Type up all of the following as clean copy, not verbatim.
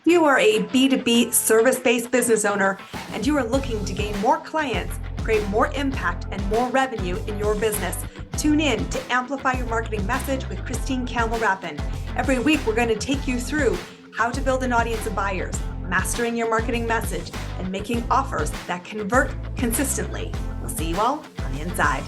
You are a B2B service-based business owner and you are looking to gain more clients, create more impact, and more revenue in your business. Tune in to Amplify Your Marketing Message with Campbell Rapin. Every week, we're going to take you through how to build an audience of buyers, mastering your marketing message, and making offers that convert consistently. We'll see you all on the inside.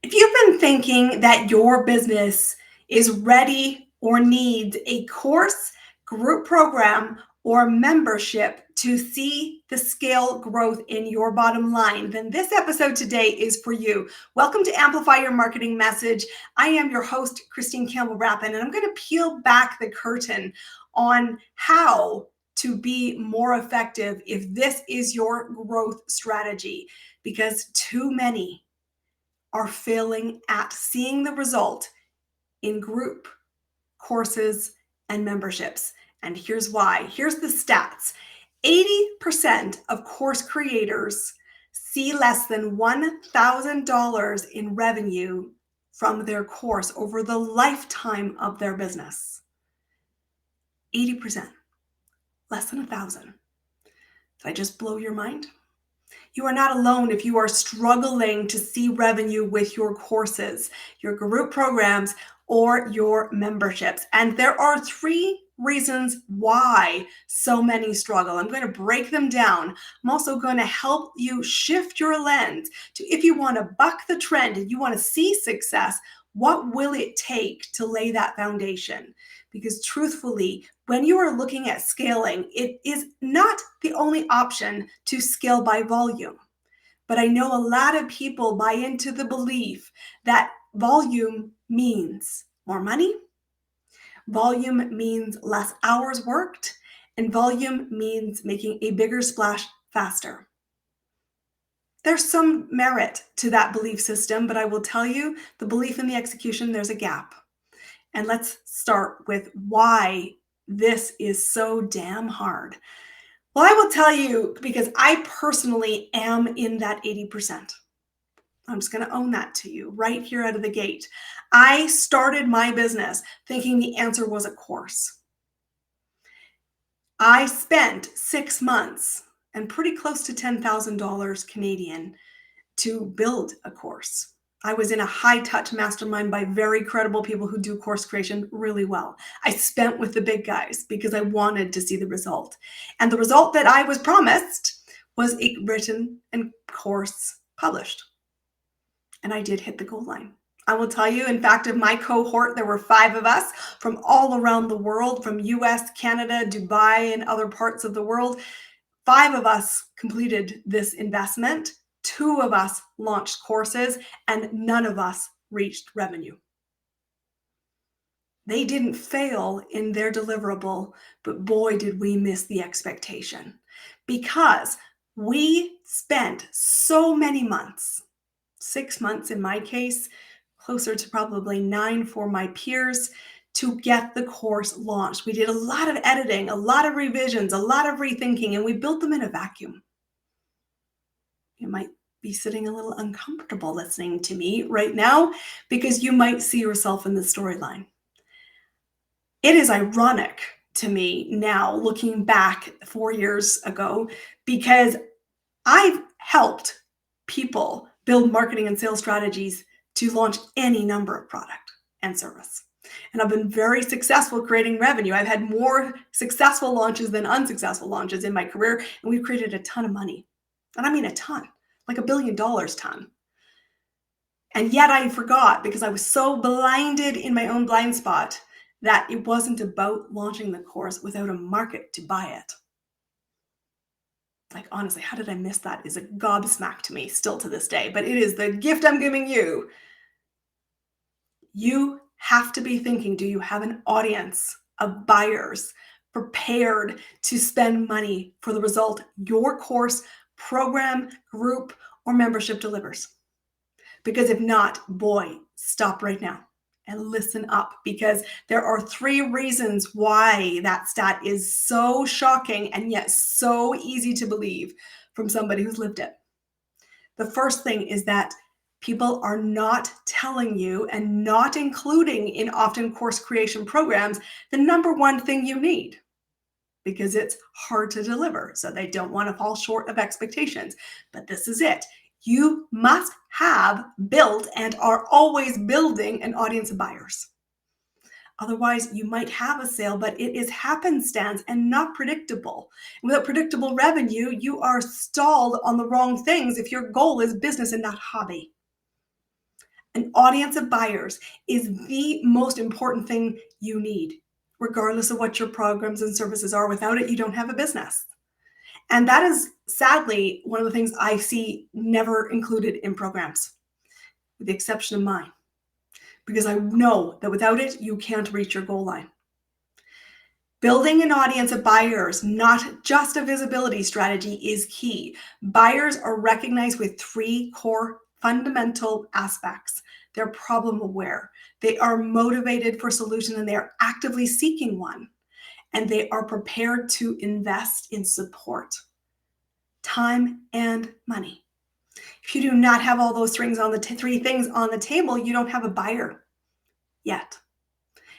If you've been thinking that your business is ready or needs a course, group program, or membership to see the scale growth in your bottom line, then this episode today is for you. Welcome to Amplify Your Marketing Message. I am your host, Campbell Rapin, and I'm going to peel back the curtain on how to be more effective if this is your growth strategy, because too many are failing at seeing the result in group, courses, and memberships. And here's why. Here's the stats. 80% of course creators see less than $1,000 in revenue from their course over the lifetime of their business. 80%, less than 1,000. Did I just blow your mind? You are not alone if you are struggling to see revenue with your courses, your group programs, or your memberships. And there are 3 reasons why so many struggle. I'm going to break them down. I'm also going to help you shift your lens to, if you want to buck the trend and you want to see success, what will it take to lay that foundation? Because truthfully, when you are looking at scaling, it is not the only option to scale by volume. But I know a lot of people buy into the belief that volume means more money, volume means less hours worked, and volume means making a bigger splash faster. There's some merit to that belief system, but I will tell you, the belief and the execution, there's a gap. And let's start with why this is so damn hard. Well, I will tell you, because I personally am in that 80%. I'm just going to own that to you right here out of the gate. I started my business thinking the answer was a course. I spent 6 months and pretty close to $10,000 Canadian to build a course. I was in a high-touch mastermind by very credible people who do course creation really well. I spent with the big guys because I wanted to see the result. And the result that I was promised was a written and course published. And I did hit the goal line. I will tell you, in fact, of my cohort, there were 5 of us from all around the world, from US, Canada, Dubai, and other parts of the world. 5 of us completed this investment. 2 of us launched courses, and none of us reached revenue. They didn't fail in their deliverable, but boy, did we miss the expectation, because we spent so many months, 6 months in my case, closer to probably 9 for my peers, to get the course launched. We did a lot of editing, a lot of revisions, a lot of rethinking, and we built them in a vacuum. You might be sitting a little uncomfortable listening to me right now because you might see yourself in the storyline. It is ironic to me now, looking back 4 years ago, because I've helped people build marketing and sales strategies to launch any number of product and service. And I've been very successful creating revenue. I've had more successful launches than unsuccessful launches in my career, and we've created a ton of money. And I mean a ton, like $1 billion ton. And yet I forgot, because I was so blinded in my own blind spot, that it wasn't about launching the course without a market to buy it. Like, honestly, how did I miss that? Is a gobsmack to me still to this day, but it is the gift I'm giving you. You have to be thinking, do you have an audience of buyers prepared to spend money for the result your course, program, group, or membership delivers? Because if not, boy, stop right now and listen up, because there are 3 reasons why that stat is so shocking and yet so easy to believe from somebody who's lived it. The first thing is that People are not telling you and not including in often course creation programs the number one thing you need, because it's hard to deliver. So they don't want to fall short of expectations. But this is it. You must have built and are always building an audience of buyers. Otherwise, you might have a sale, but it is happenstance and not predictable. And without predictable revenue, you are stalled on the wrong things if your goal is business and not hobby. An audience of buyers is the most important thing you need, regardless of what your programs and services are. Without it, you don't have a business. And that is sadly one of the things I see never included in programs, with the exception of mine, because I know that without it, you can't reach your goal line. Building an audience of buyers, not just a visibility strategy, is key. Buyers are recognized with 3 core fundamental aspects. They're problem aware, they are motivated for solution, and they are actively seeking one. And they are prepared to invest in support, time, and money. If you do not have all those things on the 3 things on the table, you don't have a buyer yet.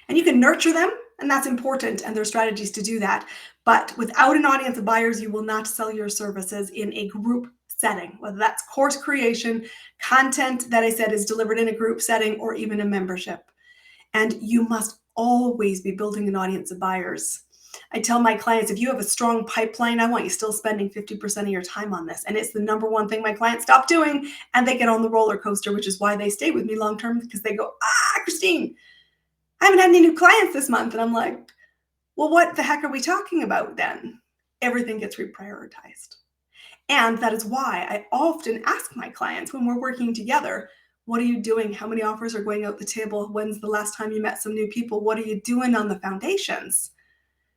And you can nurture them, and that's important, and there are strategies to do that. But without an audience of buyers, you will not sell your services in a group setting, whether that's course creation, content that I said is delivered in a group setting, or even a membership. And you must always be building an audience of buyers. I tell my clients, if you have a strong pipeline, I want you still spending 50% of your time on this. And it's the number one thing my clients stop doing, and they get on the roller coaster, which is why they stay with me long-term, because they go, Christine, I haven't had any new clients this month. And I'm like, well, what the heck are we talking about then? Everything gets reprioritized. And that is why I often ask my clients when we're working together, what are you doing? How many offers are going out the table? When's the last time you met some new people? What are you doing on the foundations?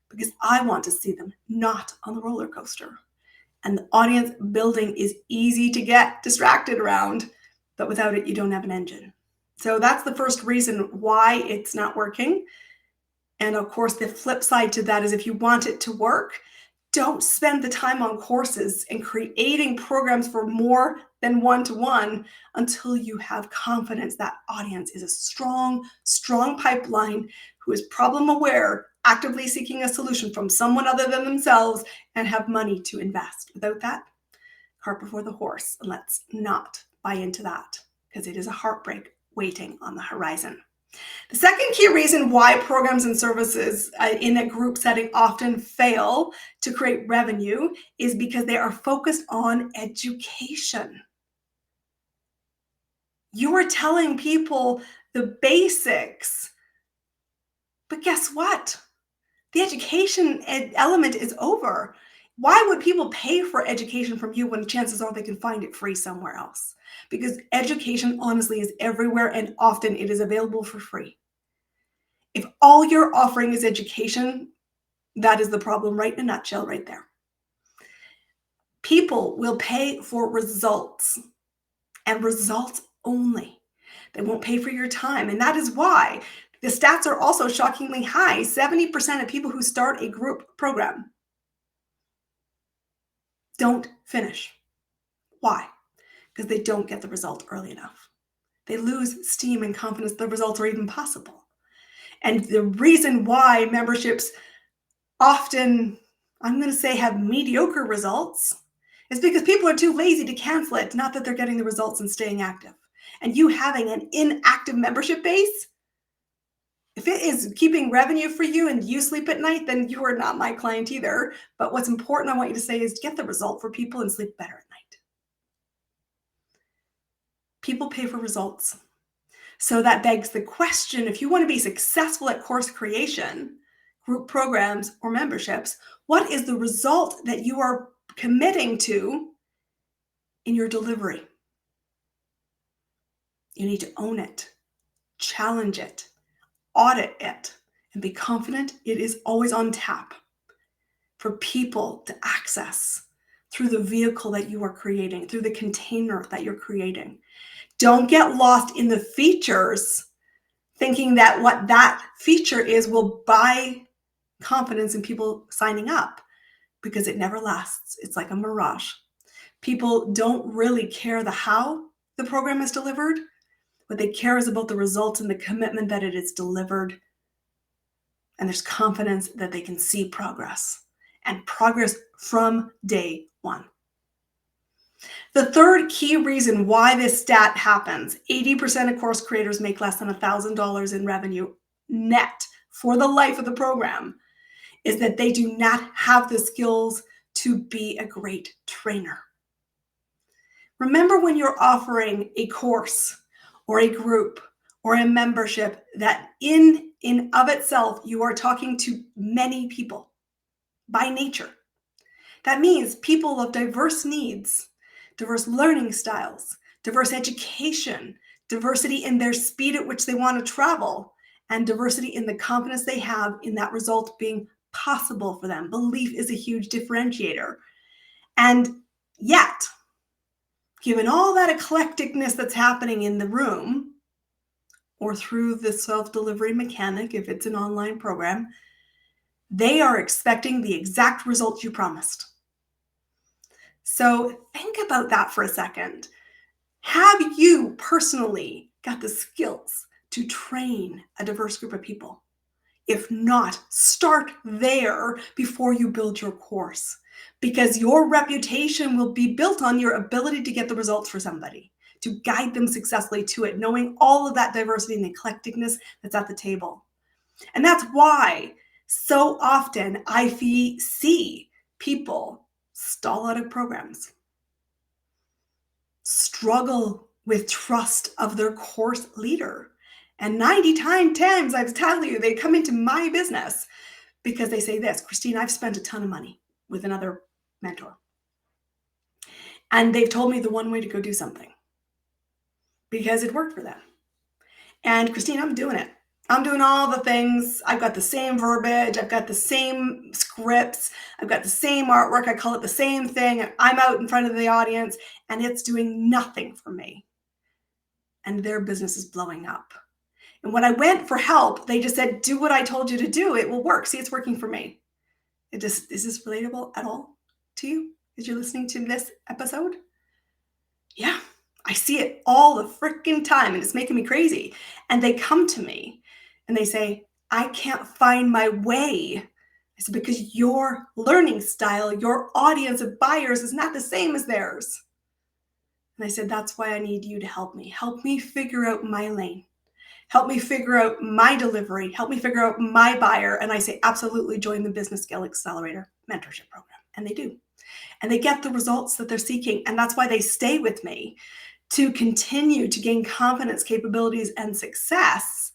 Because I want to see them not on the roller coaster. And the audience building is easy to get distracted around, but without it, you don't have an engine. So that's the first reason why it's not working. And of course, the flip side to that is if you want it to work, don't spend the time on courses and creating programs for more than one-to-one until you have confidence that audience is a strong pipeline who is problem aware, actively seeking a solution from someone other than themselves, and have money to invest. Without that, cart before the horse. And let's not buy into that, because it is a heartbreak waiting on the horizon. The second key reason why programs and services in a group setting often fail to create revenue is because they are focused on education. You are telling people the basics, but guess what? The education element is over. Why would people pay for education from you when chances are they can find it free somewhere else? Because education, honestly, is everywhere, and often it is available for free. If all you're offering is education, that is the problem right in a nutshell right there. People will pay for results, and results only. They won't pay for your time, and that is why the stats are also shockingly high. 70% of people who start a group program don't finish. Why? Because they don't get the result early enough. They lose steam and confidence the results are even possible. And the reason why memberships often, I'm going to say, have mediocre results is because people are too lazy to cancel it, not that they're getting the results and staying active. And you having an inactive membership base, if it is keeping revenue for you and you sleep at night, then you are not my client either. But what's important I want you to say is get the result for people and sleep better at night. People pay for results. So that begs the question, if you want to be successful at course creation, group programs, or memberships, what is the result that you are committing to in your delivery? You need to own it, challenge it, audit it, and be confident it is always on tap for people to access through the vehicle that you are creating, through the container that you're creating. Don't get lost in the features, thinking that what that feature is will buy confidence in people signing up, because it never lasts. It's like a mirage. People don't really care the how the program is delivered. What they care is about the results and the commitment that it is delivered. And there's confidence that they can see progress, and progress from day one. The third key reason why this stat happens, 80% of course creators make less than $1,000 in revenue net for the life of the program, is that they do not have the skills to be a great trainer. Remember, when you're offering a course or a group or a membership, that in of itself, you are talking to many people by nature. That means people of diverse needs, diverse learning styles, diverse education, diversity in their speed at which they want to travel, and diversity in the confidence they have in that result being possible for them. Belief is a huge differentiator. And yet, given all that eclecticness that's happening in the room, or through the self-delivery mechanic, if it's an online program, they are expecting the exact results you promised. So think about that for a second. Have you personally got the skills to train a diverse group of people? If not, start there before you build your course, because your reputation will be built on your ability to get the results for somebody, to guide them successfully to it, knowing all of that diversity and eclecticness that's at the table. And that's why so often I see people stall out of programs, struggle with trust of their course leader. And 90 times, I tell you, they come into my business because they say this, Christine, I've spent a ton of money with another mentor. And they've told me the one way to go do something because it worked for them. And Christine, I'm doing it. I'm doing all the things. I've got the same verbiage. I've got the same scripts. I've got the same artwork. I call it the same thing. I'm out in front of the audience and it's doing nothing for me. And their business is blowing up. And when I went for help, they just said, do what I told you to do. It will work. See, it's working for me. Is this relatable at all to you as you're listening to this episode? Yeah, I see it all the freaking time and it's making me crazy. And they come to me and they say, I can't find my way. I said, because your learning style, your audience of buyers is not the same as theirs. And I said, that's why I need you to help me. Help me figure out my lane. Help me figure out my delivery. Help me figure out my buyer. And I say, absolutely join the Business Scale Accelerator mentorship program. And they do. And they get the results that they're seeking. And that's why they stay with me, to continue to gain confidence, capabilities, and success,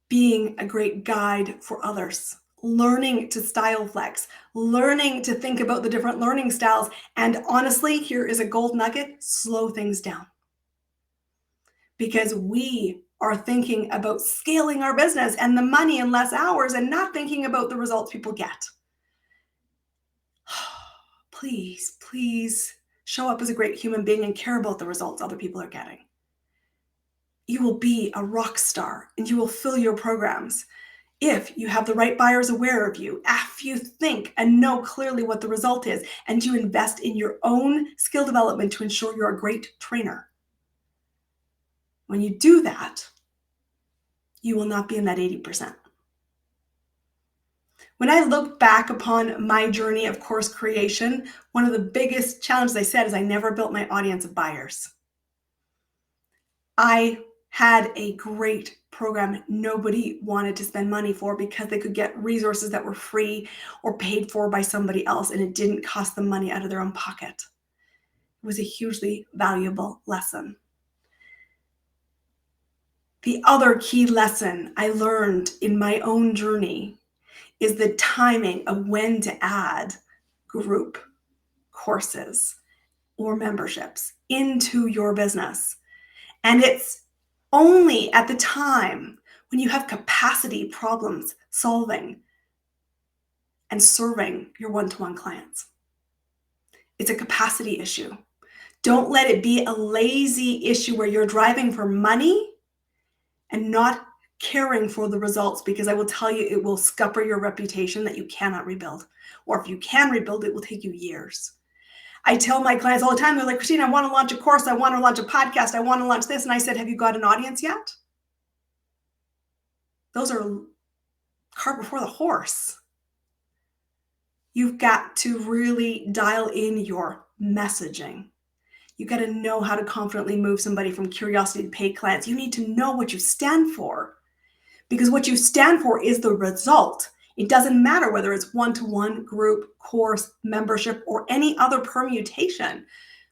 being a great guide for others, learning to style flex, learning to think about the different learning styles. And honestly, here is a gold nugget, slow things down. Because we are thinking about scaling our business and the money in less hours and not thinking about the results people get. Please, please show up as a great human being and care about the results other people are getting. You will be a rock star and you will fill your programs if you have the right buyers aware of you, if you think and know clearly what the result is, and you invest in your own skill development to ensure you're a great trainer. When you do that, you will not be in that 80%. When I look back upon my journey of course creation, one of the biggest challenges I said is I never built my audience of buyers. I had a great program nobody wanted to spend money for because they could get resources that were free or paid for by somebody else, and it didn't cost them money out of their own pocket. It was a hugely valuable lesson. The other key lesson I learned in my own journey is the timing of when to add group courses or memberships into your business. And it's only at the time when you have capacity problems solving and serving your one-to-one clients. It's a capacity issue. Don't let it be a lazy issue where you're driving for money and not caring for the results, because I will tell you, it will scupper your reputation that you cannot rebuild. Or if you can rebuild, it will take you years. I tell my clients all the time, they're like, Christine, I want to launch a course. I want to launch a podcast. I want to launch this. And I said, have you got an audience yet? Those are cart before the horse. You've got to really dial in your messaging. You got to know how to confidently move somebody from curiosity to paid clients. You need to know what you stand for, because what you stand for is the result. It doesn't matter whether it's one-to-one, group, course, membership, or any other permutation.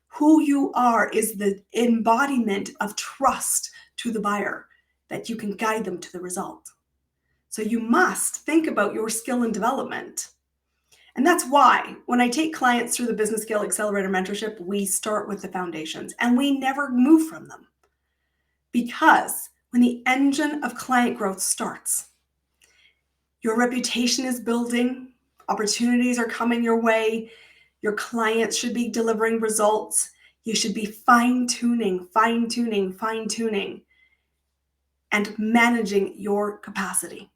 Who you are is the embodiment of trust to the buyer, that you can guide them to the result. So you must think about your skill and development. And that's why when I take clients through the Business Skill Accelerator Mentorship, we start with the foundations and we never move from them. Because when the engine of client growth starts, your reputation is building, opportunities are coming your way, your clients should be delivering results, you should be fine-tuning, and managing your capacity.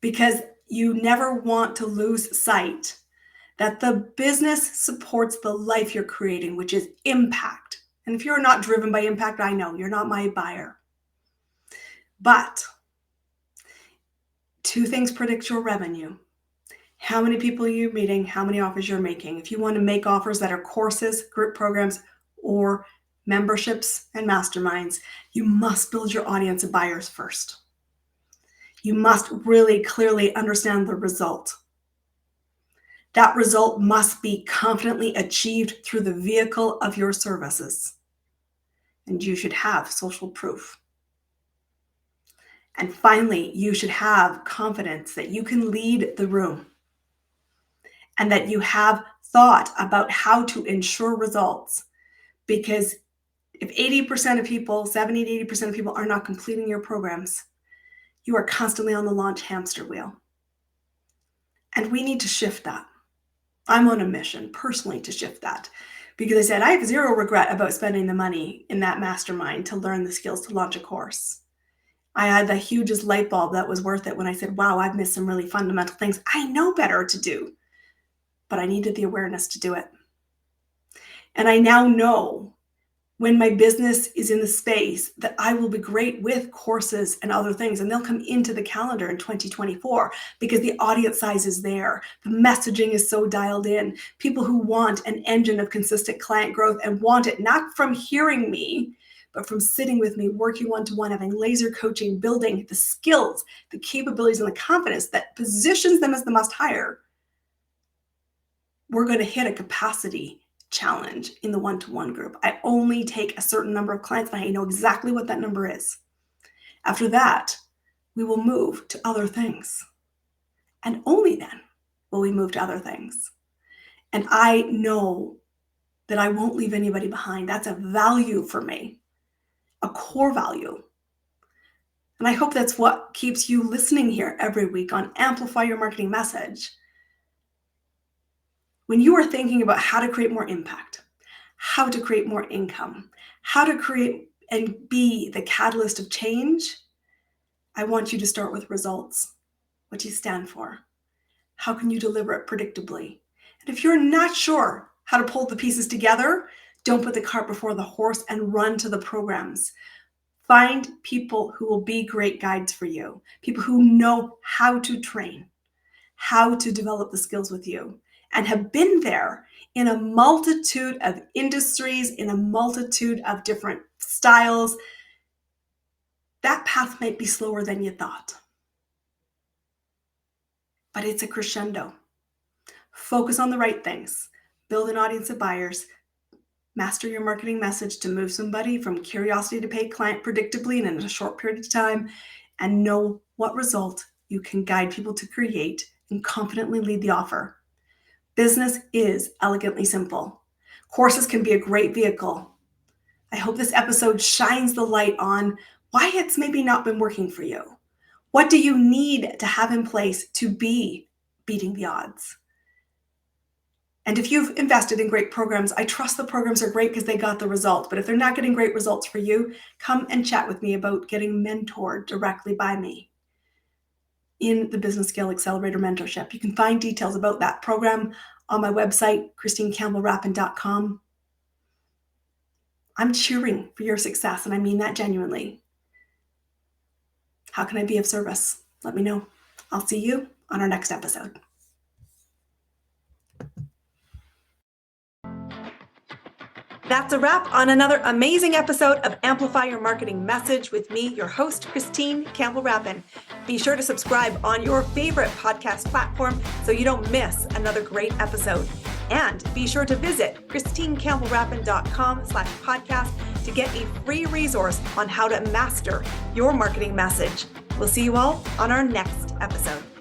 Because you never want to lose sight that the business supports the life you're creating, which is impact. And if you're not driven by impact, I know you're not my buyer. But two things predict your revenue: how many people you're meeting, how many offers you're making. If you want to make offers that are courses, group programs, or memberships and masterminds, you must build your audience of buyers first. You must really clearly understand the result. That result must be confidently achieved through the vehicle of your services. And you should have social proof. And finally, you should have confidence that you can lead the room and that you have thought about how to ensure results. Because if 80% of people, 70 to 80% of people are not completing your programs, you are constantly on the launch hamster wheel. And we need to shift that. I'm on a mission personally to shift that, because I said I have zero regret about spending the money in that mastermind to learn the skills to launch a course. I had the hugest light bulb that was worth it when I said, wow, I've missed some really fundamental things I know better to do, but I needed the awareness to do it. And I now know when my business is in the space that I will be great with courses and other things, and they'll come into the calendar in 2024 because the audience size is there. The messaging is so dialed in. People who want an engine of consistent client growth and want it not from hearing me, but from sitting with me, working one-to-one, having laser coaching, building the skills, the capabilities, and the confidence that positions them as the must hire. We're going to hit a capacity challenge in the one-to-one group. I only take a certain number of clients, and I know exactly what that number is. After that, we will move to other things. And only then will we move to other things. And I know that I won't leave anybody behind. That's a value for me, a core value. And I hope that's what keeps you listening here every week on Amplify Your Marketing Message. When you are thinking about how to create more impact, how to create more income, how to create and be the catalyst of change, I want you to start with results. What do you stand for? How can you deliver it predictably? And if you're not sure how to pull the pieces together, don't put the cart before the horse and run to the programs. Find people who will be great guides for you, people who know how to train, how to develop the skills with you, and have been there in a multitude of industries, in a multitude of different styles. That path might be slower than you thought, but it's a crescendo. Focus on the right things. Build an audience of buyers. Master your marketing message to move somebody from curiosity to paid client predictably and in a short period of time, and know what result you can guide people to create and confidently lead the offer. Business is elegantly simple. Courses can be a great vehicle. I hope this episode shines the light on why it's maybe not been working for you. What do you need to have in place to be beating the odds? And if you've invested in great programs, I trust the programs are great because they got the results. But if they're not getting great results for you, come and chat with me about getting mentored directly by me in the Business Skill Accelerator Mentorship. You can find details about that program on my website, ChristineCampbellRapin.com. I'm cheering for your success, and I mean that genuinely. How can I be of service? Let me know. I'll see you on our next episode. That's a wrap on another amazing episode of Amplify Your Marketing Message with me, your host, Christine Campbell Rapin. Be sure to subscribe on your favorite podcast platform so you don't miss another great episode. And be sure to visit ChristineCampbellRapin.com/podcast to get a free resource on how to master your marketing message. We'll see you all on our next episode.